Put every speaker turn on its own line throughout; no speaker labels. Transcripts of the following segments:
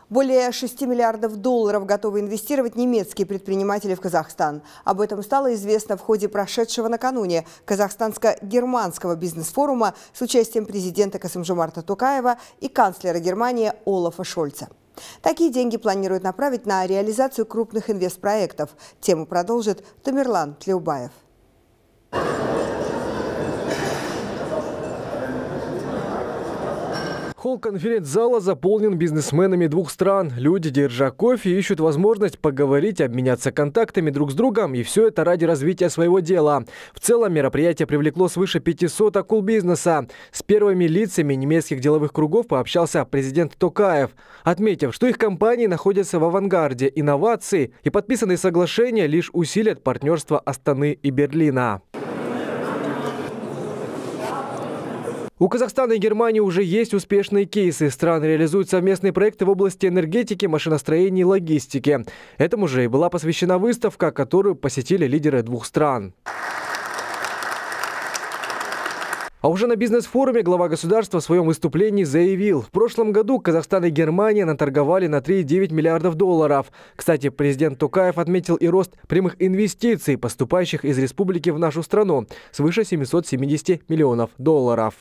Более 6 миллиардов долларов готовы инвестировать немецкие предприниматели в Казахстан. Об этом стало известно в ходе прошедшего накануне казахстанско-германского бизнес-форума с участием президента Касым-Жомарта Токаева и канцлера Германии Олафа Шольца. Такие деньги планируют направить на реализацию крупных инвестпроектов. Тему продолжит Тамерлан Тлеубаев.
Холл конференц-зала заполнен бизнесменами двух стран. Люди, держа кофе, ищут возможность поговорить, обменяться контактами друг с другом. И все это ради развития своего дела. В целом мероприятие привлекло свыше 500 акул бизнеса. С первыми лицами немецких деловых кругов пообщался президент Токаев, отметив, что их компании находятся в авангарде инноваций, и подписанные соглашения лишь усилят партнерство Астаны и Берлина. У Казахстана и Германии уже есть успешные кейсы. Страны реализуют совместные проекты в области энергетики, машиностроения и логистики. Этому же и была посвящена выставка, которую посетили лидеры двух стран. А уже на бизнес-форуме глава государства в своем выступлении заявил, в прошлом году Казахстан и Германия наторговали на 3,9 миллиардов долларов. Кстати, президент Токаев отметил и рост прямых инвестиций, поступающих из республики в нашу страну, свыше 770 миллионов долларов.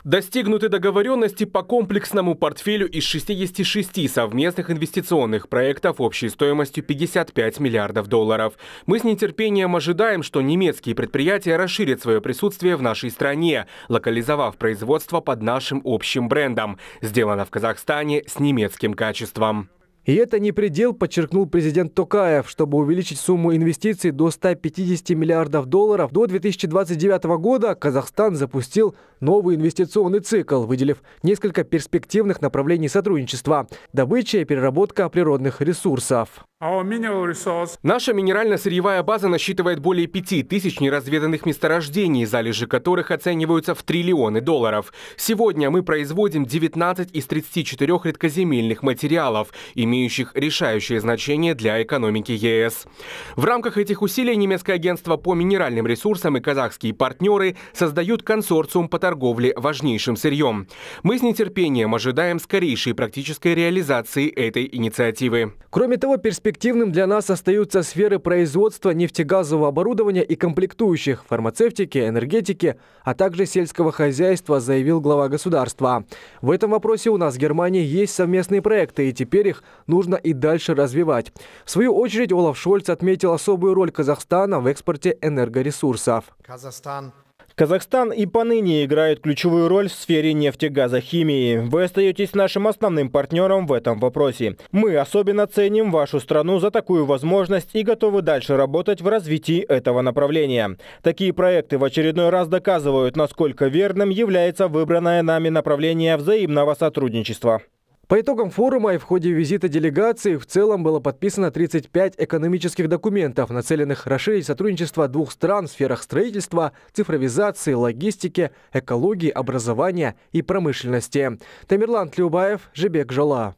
Достигнуты договоренности по комплексному портфелю из 66 совместных инвестиционных проектов общей стоимостью 55 миллиардов долларов. Мы с нетерпением ожидаем, что немецкие предприятия расширят свое присутствие в нашей стране, локализовав производство под нашим общим брендом. Сделано в Казахстане с немецким качеством.
И это не предел, подчеркнул президент Токаев. Чтобы увеличить сумму инвестиций до 150 миллиардов долларов, до 2029 года Казахстан запустил новый инвестиционный цикл, выделив несколько перспективных направлений сотрудничества – добыча и переработка природных ресурсов.
Наша минерально-сырьевая база насчитывает более 5000 неразведанных месторождений, залежи которых оцениваются в триллионы долларов. Сегодня мы производим 19 из 34 редкоземельных материалов, имеющих решающее значение для экономики ЕС. В рамках этих усилий немецкое агентство по минеральным ресурсам и казахские партнеры создают консорциум по торговле важнейшим сырьем. Мы с нетерпением ожидаем скорейшей практической реализации этой инициативы.
Кроме того, перспективным для нас остаются сферы производства нефтегазового оборудования и комплектующих, фармацевтики, энергетики, а также сельского хозяйства, заявил глава государства. В этом вопросе у нас в Германии есть совместные проекты, и теперь их нужно и дальше развивать. В свою очередь Олаф Шольц отметил особую роль Казахстана в экспорте энергоресурсов.
Казахстан и поныне играет ключевую роль в сфере нефтегазохимии. Вы остаетесь нашим основным партнером в этом вопросе. Мы особенно ценим вашу страну за такую возможность и готовы дальше работать в развитии этого направления. Такие проекты в очередной раз доказывают, насколько верным является выбранное нами направление взаимного сотрудничества.
По итогам форума и в ходе визита делегации в целом было подписано 35 экономических документов, нацеленных расширить сотрудничество двух стран в сферах строительства, цифровизации, логистики, экологии, образования и промышленности. Тамерлан Тлеубаев, Жибек Жола.